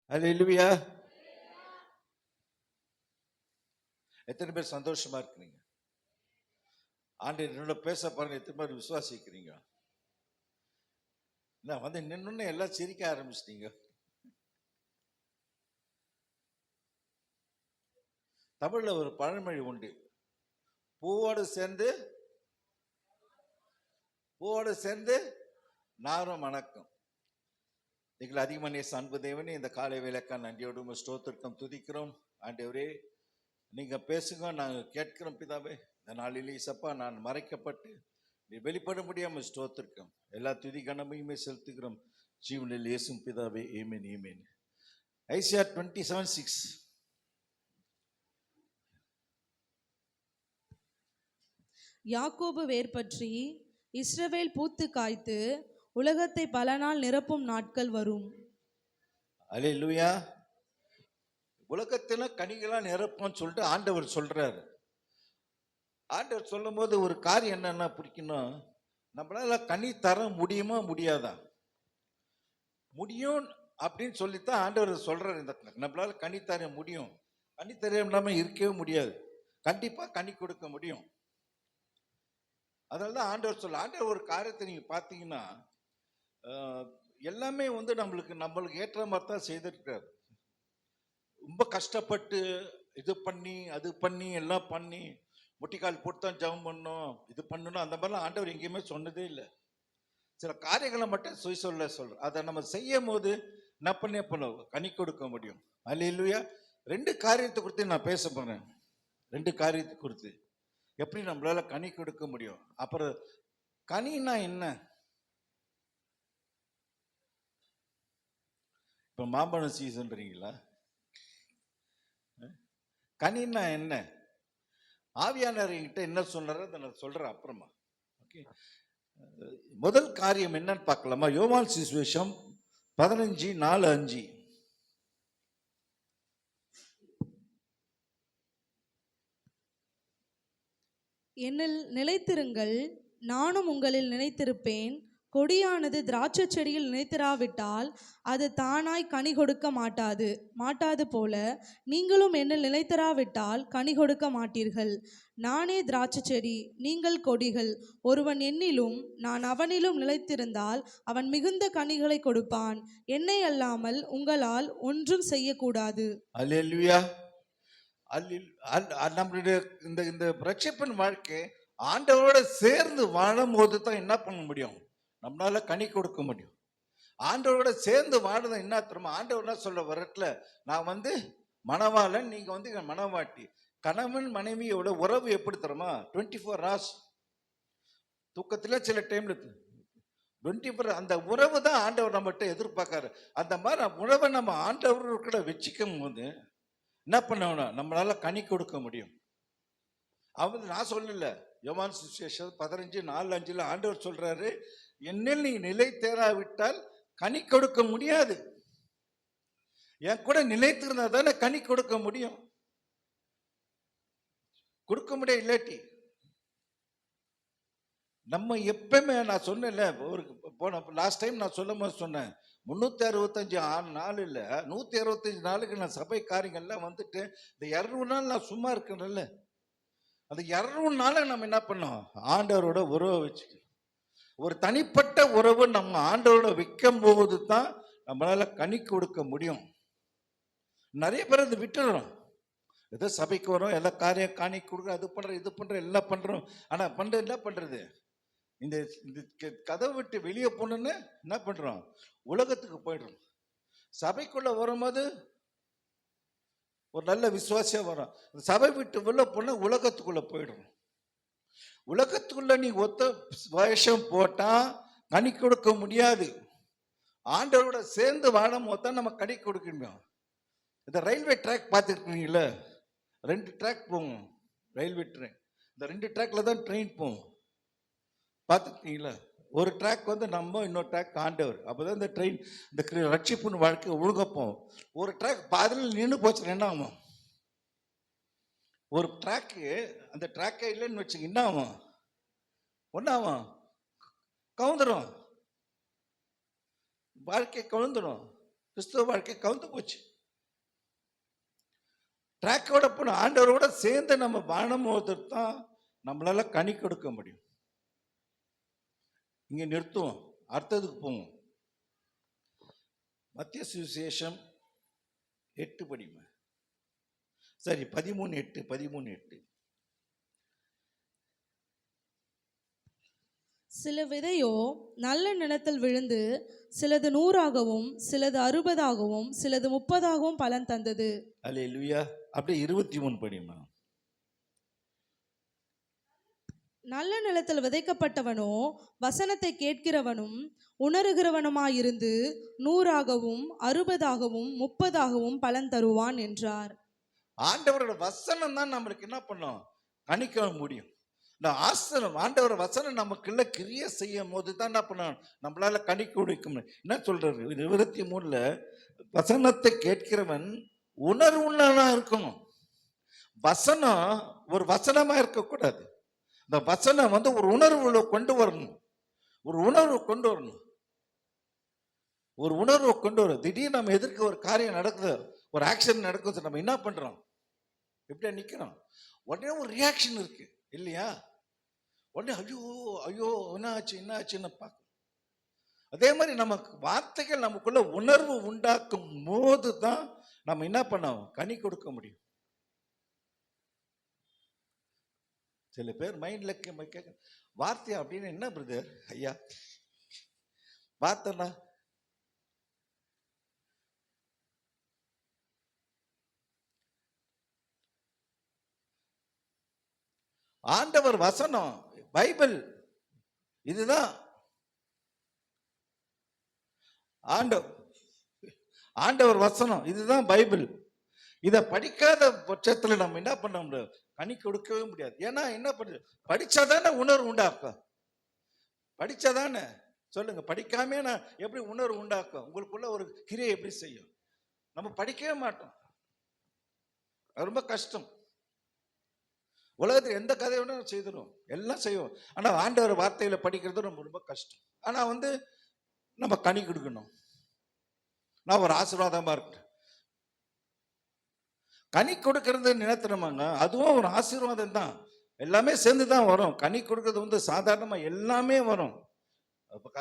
அல்லேலூயா. எத்தனை பேர் சந்தோஷமா இருக்கிறீங்க? ஆண்டவர் என்னோட பேச பாருங்க. எத்தனை பேர் விசுவாசிக்கிறீங்க? நான் வந்து நின்னு எல்லாம் சிரிக்க ஆரம்பிச்சிட்டீங்க. தமிழ்ல ஒரு பழமொழி உண்டு, பூவோடு சேர்ந்து நாரும் வணக்கம். நீங்கள் அதிகமாக நேச அன்பு தேவனே, இந்த காலை வேலைக்கா நன்றியோடு ஸ்தோத்திரம் துதிக்கிறோம். ஆண்டவரே, நீங்க பேசுங்க, நாங்கள் கேட்கிறோம். பிதாவே, இந்த நாளிலே சப்பா நான் மறைக்கப்பட்டு நீ வெளிப்பட முடியாம ஸ்தோத்திருக்கோம். எல்லா துதி கனமையுமே செலுத்துகிறோம் ஜீவனில் இயேசுவின் பிதாவே. ஆமென் ஆமென். ஐசியா 27:6. யாக்கோபு வேர் பற்றி இஸ்ரவேல் பூத்து காய்த்து உலகத்தை பல நாள் நிரப்பும் நாட்கள் வரும். அல்லேலூயா. உலகத்துல கனிகளா நிரப்பும்னு சொல்லிட்டு ஆண்டவர் சொல்றாரு. ஆண்டவர் சொல்லும் போது ஒரு காரியம் என்னன்னா பிடிக்கணும், நம்மளால கனி தர முடியுமா முடியாதா? முடியும் அப்படின்னு சொல்லித்தான் ஆண்டவர் சொல்றாரு. இந்த நம்மளால கனி தர முடியும், கனி தர இல்லாம இருக்கவே முடியாது. கண்டிப்பா கனி கொடுக்க முடியும். அதனாலதான் ஆண்டவர் சொல்ல. ஆண்டவர் ஒரு காரியத்தை நீங்க பாத்தீங்கன்னா எல்லாமே வந்து நம்மளுக்கு ஏற்ற மாதிரி தான் செய்திருக்காரு. ரொம்ப கஷ்டப்பட்டு இது பண்ணி அது பண்ணி எல்லாம் பண்ணி முட்டிக்கால் போட்டு தான் ஜெபம் பண்ணணும், இது பண்ணணும், அந்த மாதிரிலாம் ஆண்டவர் எங்கேயுமே சொன்னதே இல்லை. சில காரியங்களை மட்டும் சொல்றேன். அதை நம்ம செய்யும் போது என்ன பண்ண கனி கொடுக்க முடியும். அல்லேலூயா. 2 காரியத்தை குறித்து நான் பேச போறேன். 2 காரியத்தை குறித்து எப்படி நம்மளால கனி கொடுக்க முடியும். அப்புறம் கனின்னா என்ன? இப்ப மாம்பழம் சீசன்றீங்களா? கனின்னா என்ன? ஆவியானவர் என்கிட்ட என்ன சொன்னாரோ அதை நான் சொல்றேன் அப்புறமா. ஓகே, முதல் காரியம் என்னன்னு பார்க்கலாமா? யோவான் சுவிசேஷம் 15:4-5. என்னில் நிலைத்திருங்கள், நானும் உங்களில் நிலைத்திருப்பேன். கொடியானது திராட்சை செடியில் நிலைத்திராவிட்டால் அது தானாய் கனி கொடுக்க மாட்டாது போல நீங்களும் என்னில் நிலைத்திராவிட்டால் கனி கொடுக்க மாட்டீர்கள். நானே திராட்சை செடி, நீங்கள் கொடிகள். ஒருவன் என்னிலும் நான் அவனிலும் நிலைத்திருந்தால் அவன் மிகுந்த கனிகளை கொடுப்பான். என்னை அல்லாமல் உங்களால் ஒன்றும் செய்யக்கூடாது. அல்லேலூயா. நம்மளுடைய இந்த ரட்சிப்பின் வாழ்க்கை ஆண்டவரோட சேர்ந்து வாழும் போது தான் என்ன பண்ண முடியும், நம்மளால கனி கொடுக்க முடியும். ஆண்டவரோட சேர்ந்து வாழறது என்ன தெரியுமா? ஆண்டவர் என்ன சொல்ல வரட்டுல, நான் வந்து மணவாளன், நீங்க வந்து மணவாட்டி. கணவன் மனைவியோட உறவு எப்படி தெரியுமா? 24 hours. தூக்கத்துல சில டைம்ல 24 அந்த உறவு தான் ஆண்டவர் நம்மகிட்ட எதிர்பார்க்காரு. அந்த மாதிரி உறவை நம்ம ஆண்டவர்கிட்ட வச்சுக்கும் போது என்ன பண்ணணும், நம்மளால கனி கொடுக்க முடியும். நான் சொல்லல, யோவான் சுவிசேஷம் 15:4-5 ஆண்டவர் சொல்றாரு, என்னில் நீ நிலை தேராவிட்டால் கனி கொடுக்க முடியாது. என் கூட நிலைத்திருந்தா தானே கனி கொடுக்க முடியும். கொடுக்க முடியாது இல்லாட்டி. நம்ம எப்பவுமே நான் சொன்னேன்ல, போன லாஸ்ட் டைம் நான் சொல்லும் போது சொன்னேன், 365 நாள் இல்லை, 165 நாளுக்கு நான் சபை காரியங்கள்லாம் வந்துட்டு இந்த 200 நாள் நான் சும்மா இருக்கிறேன்ல, அந்த 200 நாளை நம்ம என்ன பண்ணோம், ஆண்டவரோட உறவை வச்சுக்கணும். ஒரு தனிப்பட்ட உறவு நம்ம ஆண்டவரோட வைக்கும் போது தான் நம்மளால கனி கொடுக்க முடியும். நிறைய பேர் இது விட்டுறோம். ஏதோ சபைக்கு வரோம், எல்லா காரியம் காணி கொடுக்குறோம், அது பண்றோம் இது பண்றோம் எல்லாம் பண்றோம். ஆனா என்ன பண்றது, இந்த கதவை விட்டு வெளியே போனோன்னு என்ன பண்றோம், உலகத்துக்கு போயிடுறோம். சபைக்குள்ள வரும்போது ஒரு நல்ல விசுவாசியா வரும், சபை விட்டு உள்ள போன உலகத்துக்குள்ள போயிடும். உலகத்துக்குள்ள நீ ஒத்த வேஷம் போட்டா கனி கொடுக்க முடியாது. ஆண்டவரோட சேர்ந்து வாழும் போது தான் நம்ம கனி கொடுக்க முடியும். இந்த ரயில்வே ட்ராக் பார்த்துருக்கீங்களா? 2 ட்ராக் போகும் ரயில்வே ட்ரெயின். இந்த 2 ட்ராக்ல தான் ட்ரெயின் போகும். பார்த்துருக்கீங்களா? ஒரு ட்ராக் வந்து நம்ம, இன்னொரு ட்ராக் ஆண்டவர். அப்போதான் இந்த ட்ரெயின், இந்த ரட்சிப்புன்னு வாழ்க்கை ஒழுங்கப்போம். ஒரு ட்ராக் பாதியில் நின்று போச்சு, என்ன ஆகும்? ஒரு ட்ராக்கு, அந்த ட்ராக்கே இல்லைன்னு வச்சுங்க, என்ன ஆகும்? ஒன்றாகும், கவுந்துடும், வாழ்க்கை கவுந்துடும். கிறிஸ்துவ வாழ்க்கை கவுந்து போச்சு. ட்ராக்கோட போன ஆண்டவரோட சேர்ந்து நம்ம வாழும்போது தான் நம்மளால கனி கொடுக்க முடியும். இங்க நிறுத்துவோம், அடுத்ததுக்கு போவோம். மத்திய சுவிசேஷம் 8 படிமா. சரி, 13:8. சில விதையோ நல்ல நிலத்தில் விழுந்து சிலது 100ஆகவும் சிலது 60ஆகவும் சிலது 30ஆகவும் பலன் தந்தது. அல்லேலூயா. அப்படியே 23 படிமா. நல்ல நிலத்தில் விதைக்கப்பட்டவனோ வசனத்தை கேட்கிறவனும் உணர்கிறவனுமாயிருந்து 100ஆகவும் 60ஆகவும் 30ஆகவும் பலன் தருவான் என்றார். ஆண்டவரோட வசனம் தான் நம்மளுக்கு என்ன பண்ணும், கணிக்க முடியும். இந்த ஆசனம் ஆண்டவர் வசனம் நமக்குள்ள கிரியை செய்யும் போது தான் என்ன பண்ணணும், நம்மளால கணிக்க முடியும். என்ன சொல்றாரு 23ல, வசனத்தை கேட்கிறவன் உணர்வுள்ளனா இருக்கணும். வசனம் ஒரு வசனமா இருக்கக்கூடாது. இந்த வசனம் ஒரு உணர்வுல கொண்டு வரணும். ஒரு உணர்வு கொண்டு வரணும். ஒரு உணர்வை கொண்டு வரும். திடீர்னு நம்ம எதிர்க்க ஒரு காரியம் நடக்குது, ஒரு ஆக்ஷன் நடக்குது, நம்ம என்ன பண்றோம், எப்படியா நிக்கிறோம், உடனே ஒரு ரியாக்ஷன் இருக்கு இல்லையா? உடனே ஐயோ ஐயோ என்ன ஆச்சுன்னு பார்க்கணும். அதே மாதிரி நமக்கு வார்த்தைகள் நமக்குள்ள உணர்வு உண்டாக்கும் போது தான் நம்ம என்ன பண்ணோம், கனி கொடுக்க முடியும். சில பேர் மைண்ட்ல கேட்க, வார்த்தை அப்படின்னு என்ன பிரதர் ஐயா வார்த்தைனா? ஆண்டவர் வசனம் பைபிள் இதுதான். ஆண்டவர் வசனம் இதுதான் பைபிள். இதை படிக்காத பட்சத்தில் நம்ம என்ன பண்ண முடியாது, கனி கொடுக்கவே முடியாது. ஏன்னா என்ன பண்ணுது, படிச்சாதானே உணர்வு உண்டாக்கும். படிச்சாதானே சொல்லுங்க, படிக்காம நான் எப்படி உணர்வு உண்டாக்கும்? உங்களுக்குள்ள ஒரு கிரியை எப்படி செய்யும்? நம்ம படிக்கவே மாட்டோம், அது ரொம்ப கஷ்டம். உலகத்தில் எந்த கதையை வேணா செய்திடும், எல்லாம் செய்வோம். ஆனா ஆண்டவர் வார்த்தையில படிக்கிறது ரொம்ப ரொம்ப கஷ்டம். ஆனா நம்ம கனி கொடுக்கணும். நான் ஒரு ஆசீர்வாதமா இருக்கேன். கனி கொடுக்கறது நினைத்துறோமாங்க, அதுவும் ஒரு ஆசீர்வாதம் தான். எல்லாமே சேர்ந்து தான் வரும். கனி கொடுக்கறது சாதாரணமா எல்லாமே வரும்.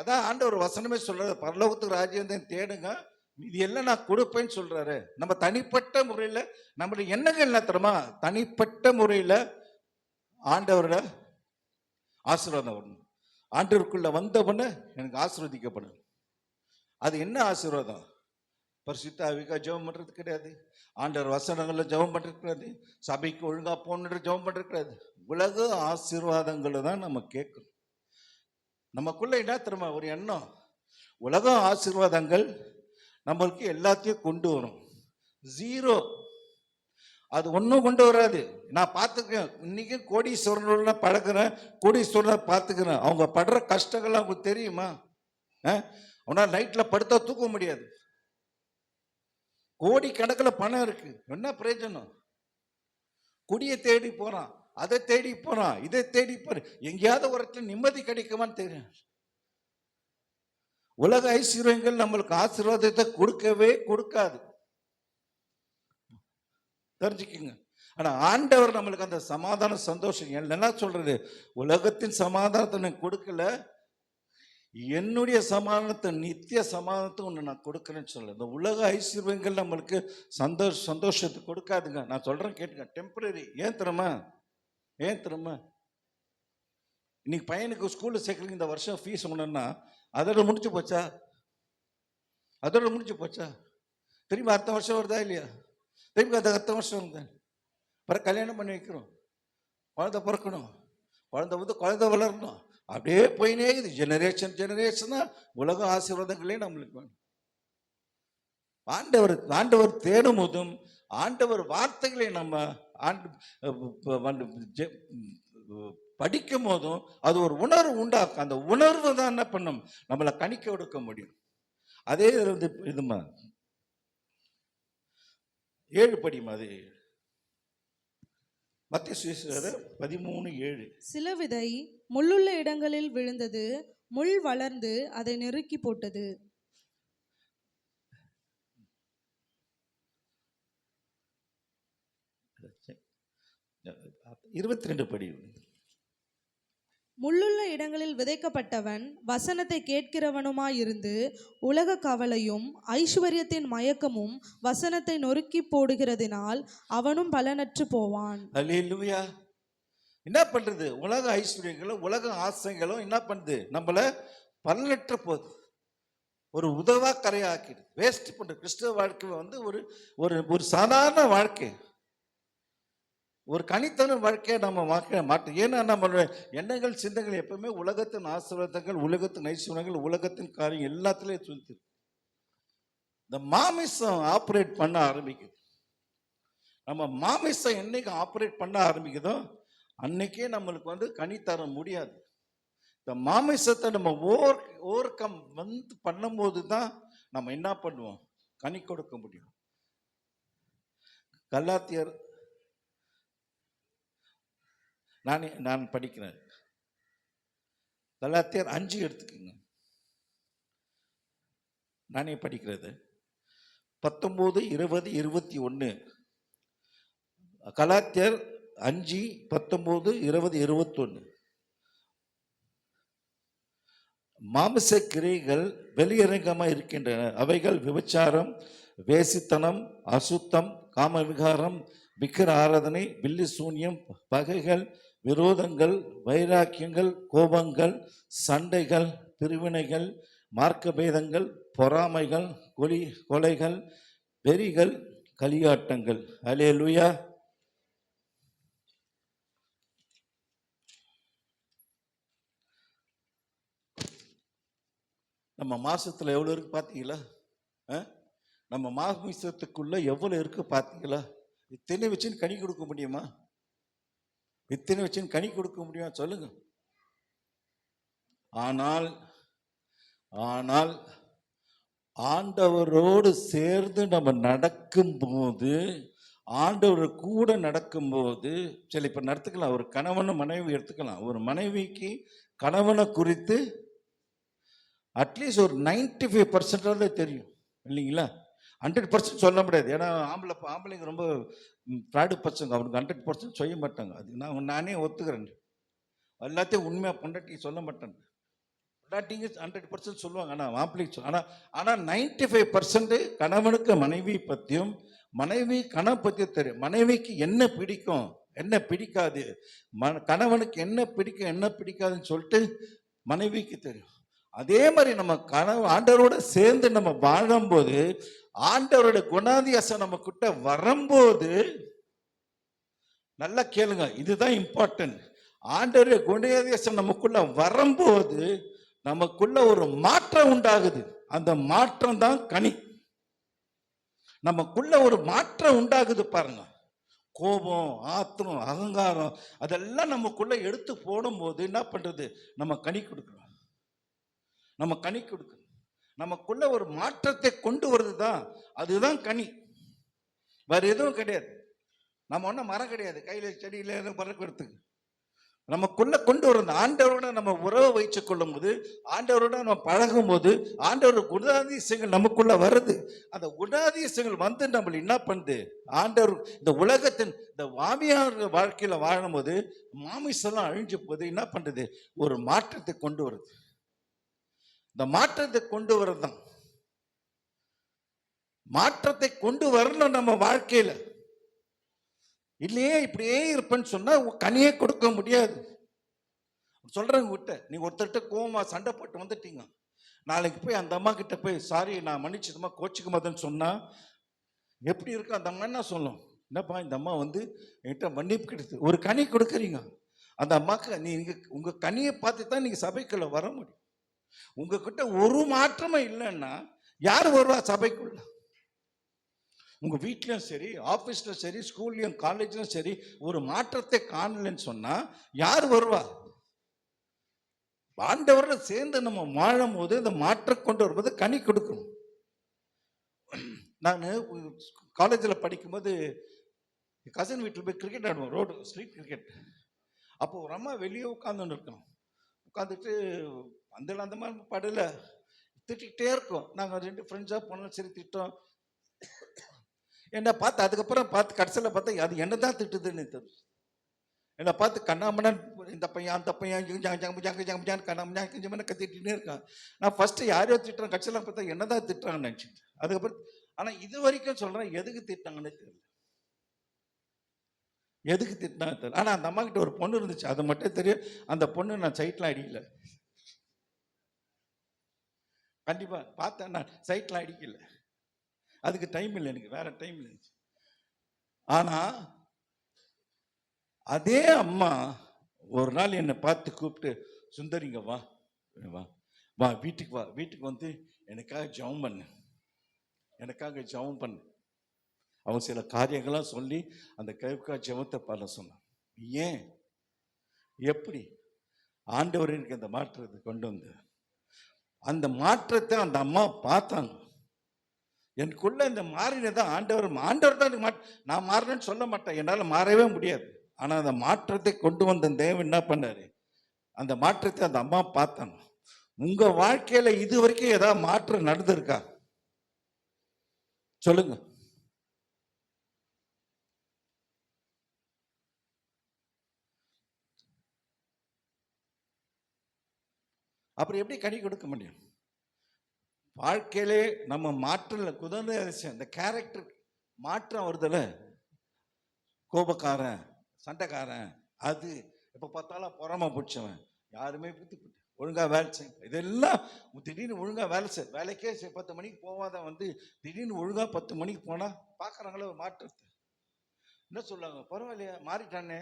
அதான் ஆண்டவர் வசனமே சொல்றாரு, பரலோகத்துக்கு ராஜ்யம் தேடுங்க, இது எல்லாம் நான் கொடுப்பேன்னு சொல்றாரு. நம்ம தனிப்பட்ட முறையில நம்மளுடைய எண்ணங்கள் என்ன தெரியுமா, தனிப்பட்ட முறையில ஆண்டவரோட ஆசீர்வாதம் வரணும். ஆண்டவருக்குள்ள வந்தவன எனக்கு ஆசீர்வதிக்கப்படும். அது என்ன ஆசீர்வாதம்? பரிசுத்த ஆவிக்கா ஜெபம் பண்றது கிடையாது, ஆண்டவர் வசனங்கள்ல ஜெபம் பண்றது கிடையாது, சபைக்கு ஒழுங்கா போகணுன்ற ஜெபம் பண்றது கிடையாது. உலக ஆசீர்வாதங்களை தான் நம்ம கேட்கணும். நமக்குள்ள என்ன தெரியுமா ஒரு எண்ணம், உலக ஆசீர்வாதங்கள் நம்மளுக்கு எல்லாத்தையும் கொண்டு வரும். ஜீரோ, அது ஒன்றும் கொண்டு வராது. நான் பார்த்துக்கிறேன், இன்னைக்கு கோடீஸ்வரனோட பழகிறேன், கோடீஸ்வரனை பார்த்துக்கிறேன். அவங்க படுற கஷ்டங்கள்லாம் அவங்களுக்கு தெரியுமா? அவனால் நைட்டில் படுத்தா தூக்க முடியாது. கோடி கணக்கில் பணம் இருக்கு, என்ன பிரயோஜனம்? குடியை தேடி போறான், அதை தேடி போறான், இதை தேடி போறான், எங்கேயாவது ஒரு இடத்துல நிம்மதி கிடைக்குமான்னு தெரியும். உலக ஐஸ்வர்யங்கள் நம்மளுக்கு ஆசீர்வாதத்தை கொடுக்கவே கொடுக்காது, தெரிஞ்சுக்குங்க. ஆனா ஆண்டவர் நம்மளுக்கு அந்த சமாதான சந்தோஷம் என்ன சொல்றது, உலகத்தின் சமாதானத்தை கொடுக்கல, என்னுடைய சமாதானத்தை, நித்திய சமாதானத்தை ஒன்று நான் கொடுக்குறேன்னு சொல்ல. இந்த உலக ஐஸ்வர்யங்கள் நம்மளுக்கு சந்தோஷத்தை கொடுக்காதுங்க. நான் சொல்றேன் கேட்டுங்க, டெம்பரரி. ஏன் தெரியுமா? இன்னைக்கு பையனுக்கு ஸ்கூல்ல சேர்க்கறீங்க, இந்த வருஷம் ஃபீஸ் ஒண்ணுன்னா அதோட முடிச்சு போச்சா? திரும்பி அடுத்த வருஷம் வருதா இல்லையா? திரும்பி அடுத்த வருஷம் வருது. பிறகு கல்யாணம் பண்ணி வைக்கிறோம், குழந்தை பிறக்கணும், குழந்தை வளரணும், அப்படியே போயினே இது ஜெனரேஷனா உலக ஆசீர்வாதங்களே நம்மளுக்கு வேணும். ஆண்டவர் தேடும் போதும், ஆண்டவர் வார்த்தைகளை நம்ம படிக்கும் போதும் அது ஒரு உணர்வு உண்டாக்கும். அந்த உணர்வு தான் என்ன பண்ணும், நம்மளை கணிக்க கொடுக்க முடியும். அதே இதுமா 7 படிமா, அது மத்திய சுவிசேஷம் 13:7. சில விதை முள்ளுள்ள இடங்களில் விழுந்தது, முள் வளர்ந்து அதை நெருக்கி போட்டது. 22 படி. முள்ளுள்ள இடங்களில் விதைக்கப்பட்டவன் வசனத்தை கேட்கிறவனுமாயிருந்து உலக கவலையும் ஐஸ்வர்யத்தின் மயக்கமும் வசனத்தை நொறுக்கி போடுகிறதினால் அவனும் பலனற்று போவான். அல்லேலூயா. என்ன பண்றது? உலக ஐஸ்வர்யங்களும் உலக ஆசைகளும் என்ன பண்ணுது? நம்மள பலனற்ற போகுது, ஒரு உதவா கரையாக்கிடுது, வேஸ்ட் பண்ற. கிறிஸ்தவ வாழ்க்கை வந்து ஒரு ஒரு ஒரு சாதாரண வாழ்க்கை, ஒரு கனித்தன வாழ்க்கையை நம்ம வாழ்க்கை மாட்டோம். ஏன்னா நம்மளுடைய எண்ணங்கள் சிந்தனைகள் எப்பவுமே உலகத்தின் ஆசீர்வாதங்கள், உலகத்தின் ஐஸ்வர்யங்கள், உலகத்தின் காரியம் எல்லாத்துலயும் சுத்தி இந்த மாமிசம் ஆப்ரேட் பண்ண ஆரம்பிக்குது. நம்ம மாமிசம் என்னைக்கு ஆப்ரேட் பண்ண ஆரம்பிக்குதோ அன்னைக்கே நம்மளுக்கு வந்து கனி தர முடியாது. இந்த மாமிசத்தை நம்ம ஓவர் கம் வந்து பண்ணும்போது தான் நம்ம என்ன பண்ணுவோம்? கனி கொடுக்க முடியும். கலாத்தியர் நான் படிக்கிறேன். கலாத்தியர் 5 எடுத்துக்கோங்க. நானே படிக்கிறது 19, 20, 21. கலாத்தியர் 5, 19, 20, 21. மாமிச கிரைகள் வெளியரங்கமாக இருக்கின்றன. அவைகள் விபச்சாரம், வேசித்தனம், அசுத்தம், காமவிகாரம், விக்கிர ஆராதனை, வில்லி சூன்யம், பகைகள், விரோதங்கள், வைராக்கியங்கள், கோபங்கள், சண்டைகள், பிரிவினைகள், மார்க்க பேதங்கள், பொறாமைகள், கொலைகள், வெறிகள், களியாட்டங்கள். அல்லேலூயா. நம்ம மாசத்துல எவ்வளவு இருக்கு பார்த்தீங்களா? நம்ம மாசத்துக்குள்ள எவ்வளவு இருக்கு பார்த்தீங்களா? இத்தனை வச்சுன்னு கனி கொடுக்க முடியுமா? இத்தனை வச்சுன்னு கனி கொடுக்க முடியுமா? சொல்லுங்க. ஆனால் ஆனால் ஆண்டவரோடு சேர்ந்து நம்ம நடக்கும்போது, ஆண்டவர் கூட நடக்கும்போது, சரி இப்ப நடத்துக்கலாம், ஒரு கணவன் மனைவி எடுத்துக்கலாம். ஒரு மனைவிக்கு கணவனை குறித்து அட்லீஸ்ட் ஒரு 95% தெரியும் இல்லைங்களா? 100% சொல்ல முடியாது. ஏன்னா ஆம்பளைங்க ரொம்ப ஃப்ராடு பசங்க, அவனுக்கு 100% செய்ய மாட்டாங்க. அது நானே ஒத்துக்கிறேன். எல்லாத்தையும் உண்மையாக பொண்டாட்டி சொல்ல மாட்டேன். பொண்டாட்டிங்க 100% சொல்லுவாங்க, ஆனால் மாப்பிள்ளைக்கு ஆனால் 95% கணவனுக்கு மனைவி பற்றியும் மனைவி கணவன் பற்றியும் தெரியும். மனைவிக்கு என்ன பிடிக்கும் என்ன பிடிக்காது, கணவனுக்கு என்ன பிடிக்கும் என்ன பிடிக்காதுன்னு சொல்லிட்டு மனைவிக்கு தெரியும். அதே மாதிரி நம்ம ஆண்டவரோட சேர்ந்து நம்ம வாழும்போது, ஆண்டவரோட குணாதிசம் நம்ம கிட்ட வரும்போது, நல்லா கேளுங்க, இதுதான் இம்பார்ட்டன்ட். ஆண்டவருடைய குணாதிசம் நமக்குள்ள வரும்போது நமக்குள்ள ஒரு மாற்றம் உண்டாகுது. அந்த மாற்றம் தான் கனி. நமக்குள்ள ஒரு மாற்றம் உண்டாகுது பாருங்க. கோபம், ஆத்திரம், அகங்காரம் அதெல்லாம் நமக்குள்ள எடுத்து போடும்போது என்ன பண்றது? நம்ம கனி கொடுக்கணும். நம்ம கனி கொடுக்கணும். நமக்குள்ள ஒரு மாற்றத்தை கொண்டு வருது தான், அதுதான் கனி. வேற எதுவும் கிடையாது. நம்ம ஒன்றும் மரம் கிடையாது, கையில செடியில எதுவும் பறக்கிறதுக்கு. நமக்குள்ள கொண்டு வர ஆண்டவரோட நம்ம உறவை வைத்துக் கொள்ளும் போது, ஆண்டவரோட நம்ம பழகும் போது, ஆண்டவர் குணாதிசயங்கள் நமக்குள்ள வருது. அந்த குணாதிசயங்கள் வந்து நம்மள என்ன பண்ணுது? ஆண்டவர் இந்த உலகத்தின் இந்த மாமியார் வாழ்க்கையில வாழும் போது மாமிசெல்லாம் அழிஞ்சு போது என்ன பண்றது? ஒரு மாற்றத்தை கொண்டு வருது. இந்த மாற்றத்தை கொண்டு வரதான், மாற்றத்தை கொண்டு வரணும் நம்ம வாழ்க்கையில. இல்லையே இப்படியே இருப்பேன்னு சொன்னா கனியே கொடுக்க முடியாது. சொல்றேங்க விட்ட, நீங்க ஒருத்தர்கிட்ட கோவமா சண்டை போட்டு வந்துட்டீங்க, நாளைக்கு போய் அந்த அம்மா கிட்ட போய் சாரி நான் மன்னிச்சதுமா கோச்சிக்க மாட்டேன்னு சொன்னா எப்படி இருக்கு? அந்த அம்மா என்ன சொல்லும்? என்னப்பா இந்த அம்மா வந்து என்கிட்ட மன்னிப்பு கிடைத்து ஒரு கனி கொடுக்குறீங்க. அந்த அம்மாக்கு நீங்க உங்க கனியை பார்த்து தான் நீங்க சபைக்குள்ள வர முடியும். உங்ககிட்ட ஒரு மாற்றமே இல்லைன்னா யார் வருவா சபைக்குள்ள? உங்க வீட்லயும் சரி, ஆபீஸ்ல சரி, ஸ்கூல்லையும் காலேஜ்லயும் சரி, ஒரு மாற்றத்தை காணலன்னு சொன்னா யார் வருவா? ஆண்டவரோட சேர்ந்து நம்ம வாழும் போது இந்த மாற்றம் கொண்டு வரும்போது கனி கொடுக்கணும். நான் காலேஜில் படிக்கும்போது கசின் வீட்டில் போய் கிரிக்கெட் ஆடுவோம், ரோடு ஸ்ட்ரீட் கிரிக்கெட். அப்போ ஒரு அம்மா வெளியே உட்காந்துன்னு இருக்கோம். உட்காந்துட்டு அந்த மாதிரி படல திட்டிகிட்டே இருக்கோம். நாங்கள் 2 ஃப்ரெண்ட்ஸாக போனோம், சரி திட்டோம். என்னை பார்த்து அதுக்கப்புறம் பார்த்து கடைசியில் பார்த்தா அது என்ன தான் திட்டுதுன்னு தெரியும். என்னை பார்த்து கண்ணாமண்ணன் இந்த பையன் அந்த பையன் கண்ணாமண்ணா கத்திட்டுனே இருக்கான். நான் ஃபர்ஸ்ட் யாரையோ திட்டுறேன், கட்சியெல்லாம் பார்த்தா என்னதான் திட்டுறாங்கன்னு நினச்சிட்டு அதுக்கப்புறம். ஆனால் இது வரைக்கும் சொல்கிறேன் எதுக்கு திட்டாங்கன்னு தெரியல, எதுக்கு திட்டினாங்க தெரியல. ஆனால் அந்த அம்மா கிட்ட ஒரு பொண்ணு இருந்துச்சு, அது மட்டும் தெரியும். அந்த பொண்ணு நான் சைட்லாம் அடிக்கல, கண்டிப்பாக பார்த்தேன், நான் சைட்லாம் அடிக்கல, அதுக்கு டைம் இல்லை, எனக்கு வேற டைம் இருந்துச்சு. ஆனால் அதே அம்மா ஒரு நாள் என்னை பார்த்து கூப்பிட்டு, சுந்தரிங்க வா வா வா வீட்டுக்கு வா, வீட்டுக்கு வந்து எனக்காக ஜெபம் பண்ணு, எனக்காக ஜெபம் பண்ணு. அவன் சில காரியங்கள்லாம் சொல்லி அந்த கைக்கா ஜெபத்தை பண்ண சொன்னான். ஏன் எப்படி ஆண்டவர் எனக்கு அந்த மாற்றத்தை கொண்டு வந்து, அந்த மாற்றத்தை அந்த அம்மா பார்த்தாங்க. எனக்குள்ள இந்த மாறினதான் ஆண்டவர் தான் நான் மாறினேன்னு சொல்ல மாட்டேன், என்னால் மாறவே முடியாது. ஆனால் அந்த மாற்றத்தை கொண்டு வந்த தேவன் என்ன பண்ணாரு, அந்த மாற்றத்தை அந்த அம்மா பார்த்தாங்க. உங்க வாழ்க்கையில இது வரைக்கும் ஏதாவது மாற்றம் நடந்திருக்கா சொல்லுங்க. அப்புறம் எப்படி கனி கொடுக்க முடியும்? வாழ்க்கையிலே நம்ம மாற்றல குதிரை இந்த கேரக்டர் மாற்றம் வருதுல, கோபக்காரன் சண்டைக்காரன் அது எப்போ பார்த்தாலும் பொறாம பிடிச்சவன், யாருமே ஒழுங்கா வேலை செய்ய, இதெல்லாம் திடீர்னு ஒழுங்கா வேலை செய், வேலைக்கே 10 மணிக்கு போவாத வந்து திடீர்னு ஒழுங்கா 10 மணிக்கு போனா பார்க்குறாங்களே ஒரு மாற்றத்தை. என்ன சொல்லுவாங்க, பரவாயில்லையா மாறிட்டானே.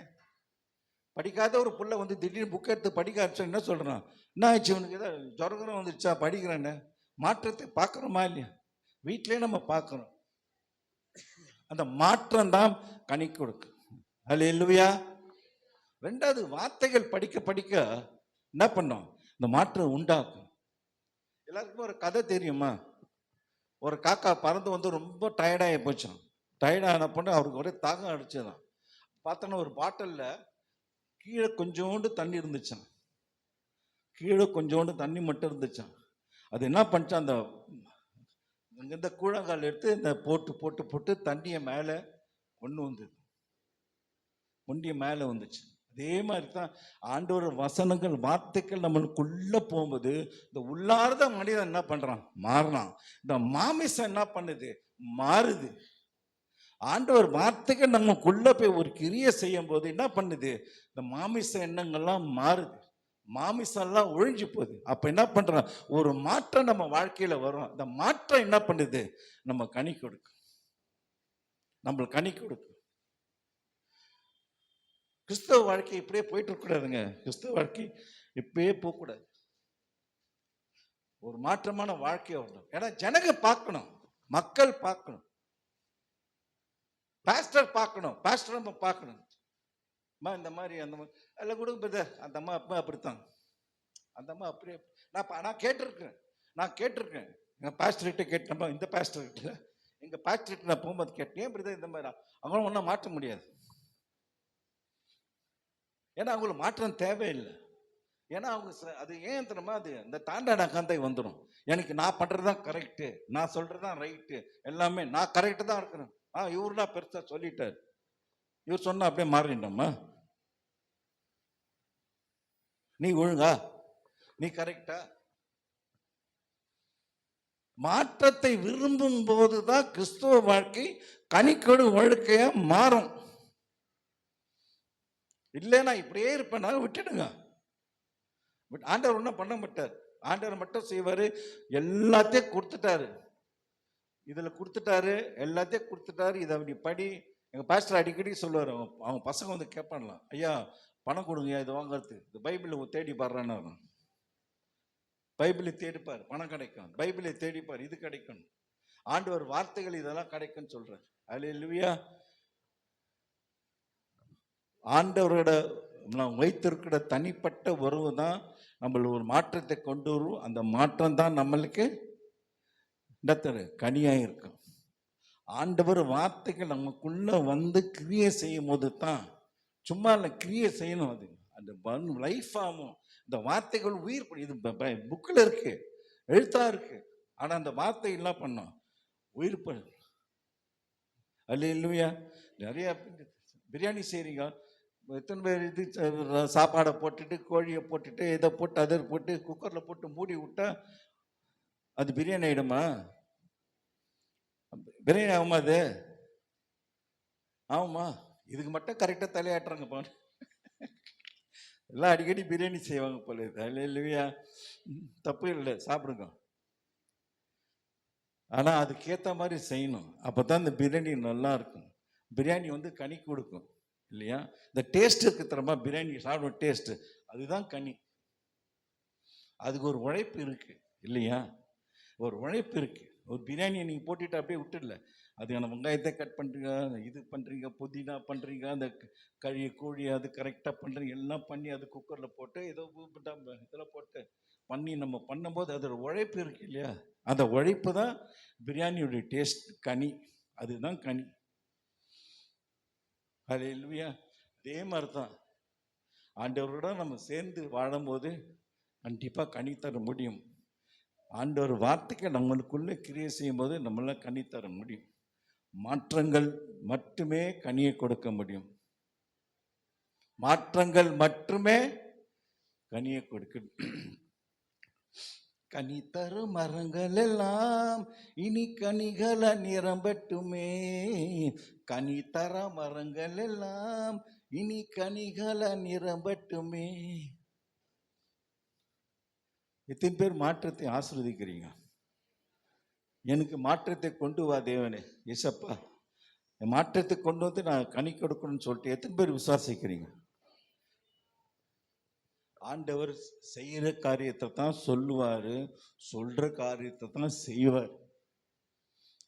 படிக்காத ஒரு புள்ள வந்து திடீர்னு புக் எடுத்து படிக்க ஆரம்பிச்சா என்ன சொல்றான், என்ன ஆச்சு இவனுக்கு ஏதாவது ஜுரகம் வந்துருச்சா, படிக்கிறானே. மாற்றத்தை பார்க்குறோமா இல்லையா? வீட்டிலே நம்ம பார்க்குறோம். அந்த மாற்றம் தான் கனி கொடுக்கு. அல்லேலூயா. ரெண்டாவது, வார்த்தைகள் படிக்க படிக்க என்ன பண்ணோம், இந்த மாற்றம் உண்டாக்கும். எல்லாருக்குமே ஒரு கதை தெரியுமா? ஒரு காக்கா பறந்து வந்து ரொம்ப டயர்டாகி போச்சான். டயர்டான பொண்ணு அவருக்கு ஒரே தாகம் அடிச்சதான். பார்த்தோன்னா ஒரு பாட்டிலில் கீழே கொஞ்சோண்டு தண்ணி இருந்துச்சான், கீழே கொஞ்சோண்டு தண்ணி மட்டும் இருந்துச்சான். அது என்ன பண்ணிச்சான், அந்த இந்த கூழங்கால் எடுத்து இந்த போட்டு போட்டு போட்டு தண்ணியை மேலே கொண்டு வந்தது, ஒண்டிய மேலே வந்துச்சு. அதே மாதிரி தான் ஆண்டவர் வசனங்கள் வார்த்தைகள் நம்மளுக்குள்ள போகும்போது இந்த உள்ளார்ந்த மனிதன் என்ன பண்றான், மாறலாம். இந்த மாமிசம் என்ன பண்ணுது, மாறுது. ஆண்டவர் வார்த்தைகள் நமக்குள்ள போய் ஒரு கிரியை செய்யும் போது என்ன பண்ணுது, இந்த மாமிச எண்ணங்கள்லாம் மாறுது, மாமிசம்லாம் ஒழிஞ்சு போகுது. அப்ப என்ன பண்றோம், ஒரு மாற்றம் நம்ம வாழ்க்கையில வரும். அந்த மாற்றம் என்ன பண்ணுது, நம்ம கனி கொடுக்கும், நம்மளுக்கு கனி கொடுக்கும். கிறிஸ்தவ வாழ்க்கை இப்படியே போயிட்டு இருக்கக்கூடாதுங்க. கிறிஸ்தவ வாழ்க்கை இப்படியே போகக்கூடாது. ஒரு மாற்றமான வாழ்க்கையை வரணும். ஏன்னா ஜனங்க பார்க்கணும், மக்கள் பார்க்கணும், பாஸ்டர் பார்க்கணும், பாஸ்டர் நம்ம பார்க்கணும். இந்த மாதிரி அந்த மாதிரி எல்லாம் கொடுங்க பிரதர், அந்த அம்மா அப்பா அப்படித்தான், அந்த அம்மா அப்படியே. நான் கேட்டிருக்கேன் எங்கள் பாஸ்டர்கிட்ட கேட்டேன், இந்த பாஸ்டர்கிட்ட எங்கள் பாஸ்டர்கிட்ட நான் போகும்போது கேட்டேன், ஏன் பிரதர் இந்த மாதிரி அவங்களும் ஒன்றும் மாற்ற முடியாது. ஏன்னா அவங்களுக்கு மாற்றம் தேவையில்லை. ஏன்னா அவங்க அது ஏன் தெரியுமா, அது இந்த தாண்டான கந்தை வந்துடும். எனக்கு நான் பண்ணுறது தான் கரெக்டு, நான் சொல்கிறது தான் ரைட்டு, எல்லாமே நான் கரெக்டு தான் இருக்கிறேன். இவருனா பெருசா சொல்லிட்டார், இவர் சொன்னா அப்படியே மாறிட்டோமா, நீ ஒழுங்கா, நீ கரெக்டா. மாற்றத்தை விரும்பும் போதுதான் கிறிஸ்துவ வாழ்க்கை கனிக்கொடு வாழ்க்கையா மாறும். இல்லைன்னா இப்படியே இருப்பேன்னா விட்டுடுங்க. ஆண்டவர் ஒன்றும் பண்ண மாட்டார், ஆண்டவர் மட்டும் செய்வாரு, எல்லாத்தையும் கொடுத்துட்டாரு, இதுல கொடுத்துட்டாரு, எல்லாத்தையும் கொடுத்துட்டாரு, இதை அப்படி படி. எங்க பாஸ்டர் அடிக்கடி சொல்லுவார், அவங்க பசங்க வந்து கேட்பாங்களாம், ஐயா பணம் கொடுங்க இது வாங்கறது, இந்த பைபிளை தேடி பாடுறான்னு. பைபிளை தேடிப்பார் பணம் கிடைக்கும், பைபிளை தேடிப்பார் இது கிடைக்கும், ஆண்டவர் வார்த்தைகள் இதெல்லாம் கிடைக்கும்னு சொல்றார். அல்லேலூயா. ஆண்டவரோட நாம் வைத்திருக்கிற தனிப்பட்ட உறவு தான் நம்மள ஒரு மாற்றத்தை கொண்டு வரும். அந்த மாற்றம் தான் நம்மளுக்கு கனியாக இருக்கும். ஆண்டவர் வார்த்தைகள் நமக்குள்ள வந்து கிரியை செய்யும் போது தான், சும்மா இல்லை கிரியை செய்யணும், அது அந்த லைஃப் ஆகும். இந்த வார்த்தைகள் உயிர், இது புக்கில் இருக்கு, எழுத்தா இருக்கு. ஆனால் அந்த வார்த்தை என்ன பண்ணோம், உயிர் அல்லேலூயா. நிறைய பிரியாணி செய்கிறீங்க, எத்தனை பேர் இது சாப்பாடை போட்டுட்டு கோழியை போட்டுட்டு இதை போட்டு அதை போட்டு குக்கரில் போட்டு மூடி விட்டா அது பிரியாணி ஆகிடுமா? பிரியாணி ஆகுமா? அது ஆகுமா? இதுக்கு மட்டும் கரெக்டாக தலையாட்டுறாங்க பாரு. எல்லாம் அடிக்கடி பிரியாணி செய்வாங்க போல இது. அல்லேலூயா. தப்பு இல்லை, சாப்பிடுங்க. ஆனால் அதுக்கேற்ற மாதிரி செய்யணும், அப்போ தான் இந்த பிரியாணி நல்லா இருக்கும். பிரியாணி வந்து கனி கொடுக்கும் இல்லையா? இந்த டேஸ்ட் இருக்கு தரமா, பிரியாணி சாப்பிடும் டேஸ்ட், அதுதான் கனி. அதுக்கு ஒரு உழைப்பு இருக்கு இல்லையா? ஒரு உழைப்பு இருக்கு. ஒரு பிரியாணியை நீங்கள் போட்டுட்டு அப்படியே விட்டுடல, அதுக்கான வெங்காயத்தை கட் பண்ணுறீங்க, இது பண்ணுறீங்க, புதினா பண்ணுறீங்க, அந்த கோழி அது கரெக்டாக பண்ணுறீங்க, எல்லாம் பண்ணி அது குக்கரில் போட்டு ஏதோ இதில் போட்டு பண்ணி நம்ம பண்ணும்போது அதோட உழைப்பு இருக்கு இல்லையா? அந்த உழைப்பு தான் பிரியாணியுடைய டேஸ்ட், கனி, அதுதான் கனி. அல்லேலூயா. அதே மாதிரி தான் ஆண்டவரோட நம்ம சேர்ந்து வாழும்போது கண்டிப்பாக கனி தர முடியும். ஆண்டவர் வார்த்தைக்கு நம்மளுக்குள்ளே கிரியை செய்யும் போது நம்மளால் கனி தர முடியும். மாற்றங்கள் மட்டுமே கனியை கொடுக்க முடியும். மாற்றங்கள் மட்டுமே கனியை கொடுக்க. கனி தரும் மரங்கள் எல்லாம் இனி கனிகளை நிரம்பட்டுமே. கனி தர மரங்கள் எல்லாம் இனி கனிகளை நிரம்பட்டுமே. எத்தனை பேர் மாற்றத்தை ஆசீர்வதிக்கிறீங்க? எனக்கு மாற்றத்தை கொண்டு வா தேவனே, ஏசப்பா மாற்றத்தை கொண்டு வந்து நான் கனி கொடுக்கணும்னு சொல்லிட்டு எத்தனை பேர் விசுவாசிக்கிறீங்க? ஆண்டவர் செய்கிற காரியத்தை தான் சொல்லுவார், சொல்கிற காரியத்தை தான் செய்வார்.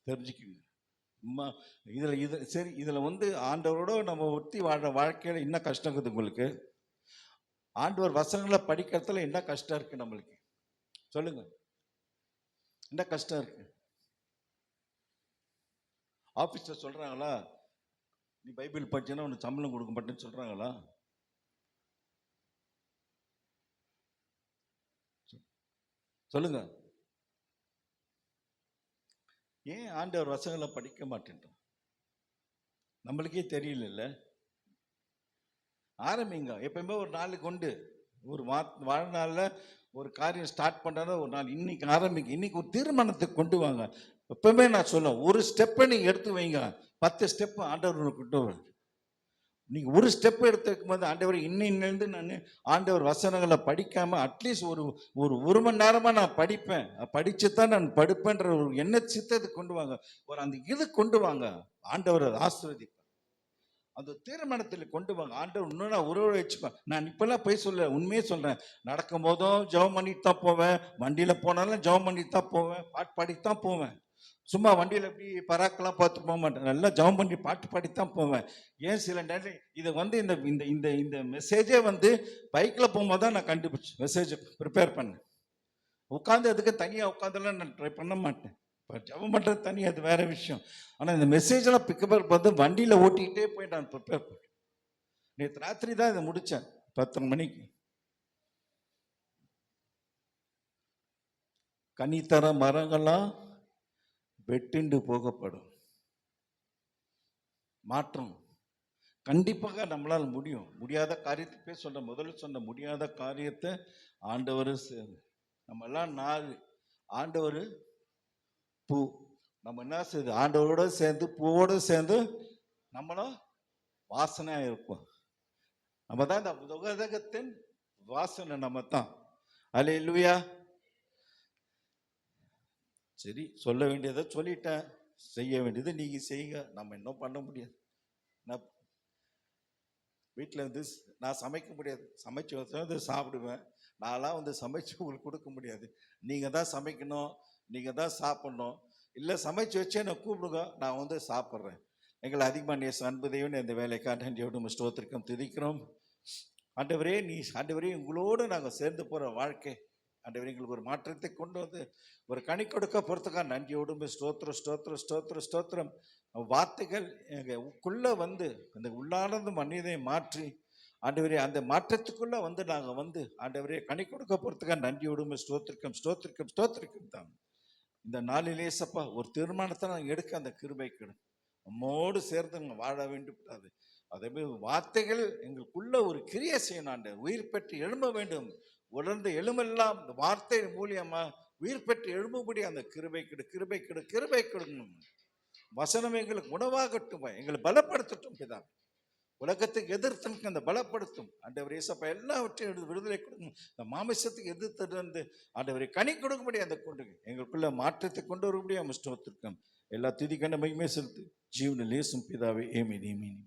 தெரிஞ்சுக்கோங்க. சரி, இதில் வந்து ஆண்டவரோட நம்ம ஒட்டி வாழ்கிற வாழ்க்கையில் என்ன கஷ்டம் இருக்குது உங்களுக்கு? ஆண்டவர் வசனங்களை படிக்கிறதுல என்ன கஷ்டம் இருக்குது நம்மளுக்கு? சொல்லுங்க, என்ன கஷ்டம் இருக்கு? ஆஃபீஸில் சொல்கிறாங்களா, நீ பைபிள் படிச்சேன்னா உனக்கு சம்பளம் கொடுக்க மாட்டேன்னு சொல்கிறாங்களா? சொல்லுங்க. ஏன் ஆண்டவர் வசனங்களை படிக்க மாட்டேன்றோம்? நம்மளுக்கே தெரியல. ஆரம்பிங்க. எப்பயுமே ஒரு நாளுக்கு உண்டு. ஒரு வாழ்நாளில் ஒரு காரியம் ஸ்டார்ட் பண்ணுறதா ஒரு நாள் இன்னைக்கு ஆரம்பிங்க. இன்னைக்கு ஒரு தீர்மானத்தை கொண்டு வாங்க. எப்பவுமே நான் சொல்லுவேன், ஒரு ஸ்டெப்பை நீங்கள் எடுத்து வைங்க, 10 ஸ்டெப்பு ஆண்டவர் கொண்டு வர. நீங்கள் ஒரு ஸ்டெப் எடுத்து வைக்கும்போது ஆண்டவர் இன்னிலேருந்து நான் ஆண்டவர் வசனங்களை படிக்காமல் அட்லீஸ்ட் ஒரு மணி நேரமாக நான் படிப்பேன், படித்து தான் நான் படுப்பேன்ற ஒரு எண்ண சித்தத்தை கொண்டு வாங்க. ஒரு அந்த இது கொண்டு வாங்க, ஆண்டவர் ஆசீர்வதிப்பார். அந்த தீர்மானத்தில் கொண்டு வாங்க. ஆண்டவர் இன்னும் நான் உறவு வச்சுப்பேன். நான் இப்பெல்லாம் போய் சொல்ல, உண்மையே சொல்கிறேன். நடக்கும் போதும் ஜெபம் பண்ணிட்டு தான் போவேன், வண்டியில் போனாலும் ஜெபம் பண்ணிட்டு தான் போவேன், பாட்டு பாடிட்டு தான் போவேன். சும்மா வண்டியில் எப்படி பராக்கெல்லாம் பார்த்து போக மாட்டேன், நல்லா ஜெபம் பண்ணி பாட்டு பாடித்தான் போவேன். ஏன் சில நேரம் இதை வந்து இந்த இந்த இந்த இந்த மெசேஜே வந்து பைக்கில் போகும்போது தான் நான் கண்டுபிடிச்சேன். மெசேஜ் ப்ரிப்பேர் பண்ணேன். உட்காந்து அதுக்கு தனியாக உட்காந்துலாம் நான் ட்ரை பண்ண மாட்டேன். இப்போ ஜெபம் பண்ணுறது தனி, அது வேற விஷயம். ஆனால் இந்த மெசேஜெல்லாம் பிக்கப் பார்த்து வண்டியில் ஓட்டிக்கிட்டே போய் நான் ப்ரிப்பேர் பண்ணேன். நேற்று ராத்திரி தான் இதை முடித்தேன், 10 மணிக்கு. கனி தர மரங்கள்லாம் வெட்டிண்டு போகப்படும். மாற்றம் கண்டிப்பாக நம்மளால் முடியும். முடியாத காரியத்தை சொல்ற, முதல்ல சொன்ன முடியாத காரியத்தை ஆண்டவர் நம்ம எல்லாம் நாள், ஆண்டவர் பூ, நம்ம என்ன செய்யுது, ஆண்டவரோட சேர்ந்து பூவோடு சேர்ந்து நம்மளும் வாசனையா இருப்போம். நம்ம தான் இந்த உலகத்தின் வாசனை, நம்ம தான். அல்லேலூயா. சரி, சொல்ல வேண்டியதை சொல்லிட்டேன், செய்ய வேண்டியது நீங்கள் செய்யுங்க. நம்ம இன்னும் பண்ண முடியாது. நான் வீட்டில் வந்து நான் சமைக்க முடியாது, சமைச்சு வச்சு சாப்பிடுவேன். நான்லாம் வந்து சமைச்சு உங்களுக்கு கொடுக்க முடியாது. நீங்கள் தான் சமைக்கணும், நீங்கள் தான் சாப்பிட்ணும். இல்லை சமைச்சு வச்சே நான் கூப்பிடுங்க, நான் வந்து சாப்பிட்றேன். எங்களை அதிகமாக நேச அன்பு தேவன் இந்த வேலைக்காக நன்றியோடு ஸ்தோத்திரிக்கிறோம், துதிக்கிறோம். ஆண்டவரே, ஆண்டவரே உங்களோடு நாங்கள் சேர்ந்து போகிற வாழ்க்கை ஆண்டவரே எங்களுக்கு ஒரு மாற்றத்தை கொண்டு வந்து ஒரு கனி கொடுக்க பொறுத்துக்கா நன்றியோடும் ஸ்தோத்திரம் ஸ்தோத்திரம் ஸ்தோத்திரம் ஸ்தோத்திரம். வார்த்தைகள் எங்களுக்குள்ள வந்து அந்த உள்ளானது மனிதனை மாற்றி ஆண்டவரே அந்த மாற்றத்துக்குள்ள வந்து நாங்கள் வந்து ஆண்டவரே கனி கொடுக்க பொறுத்துக்கா நன்றியோடும் ஸ்தோத்திரிக்கம் ஸ்தோத்திரிக்கம் ஸ்தோத்திரிக்கம் தான். இந்த நாளிலே சப்பா ஒரு தீர்மானத்தை நாங்கள் எடுக்க அந்த கிருபை கிடும். நம்மோடு சேர்ந்து நம்ம வாழ வேண்டும். அதே மாதிரி வார்த்தைகள் எங்களுக்குள்ள ஒரு கிரியை செய்யணும் ஆண்டவர். உயிர் பெற்று எழும்ப வேண்டும். உணர்ந்த எழுமெல்லாம் இந்த வார்த்தை மூலியமா உயிர் பெற்று எழும்பும்படி அந்த கிருபை கொடுக்கணும். வசனம் எங்களுக்கு உணவாகட்டும், எங்களை பலப்படுத்தட்டும் பிதா. உலகத்துக்கு எதிர்த்து அந்த பலப்படுத்தும் ஆண்டவர் இயேசப்பா. எல்லாவற்றையும் விடுதலை கொடுக்கும். இந்த மாமிசத்துக்கு எதிர்த்து ஆண்டவரை கனி கொடுக்கும்படி அந்த கொண்டு எங்களுக்குள்ள மாற்றத்தை கொண்டு வரும்படி ஸ்தோத்திரம். எல்லா துதி கண்ட மகிமை செலுத்து ஜீவனில் இயேசு பிதாவே. ஆமென்.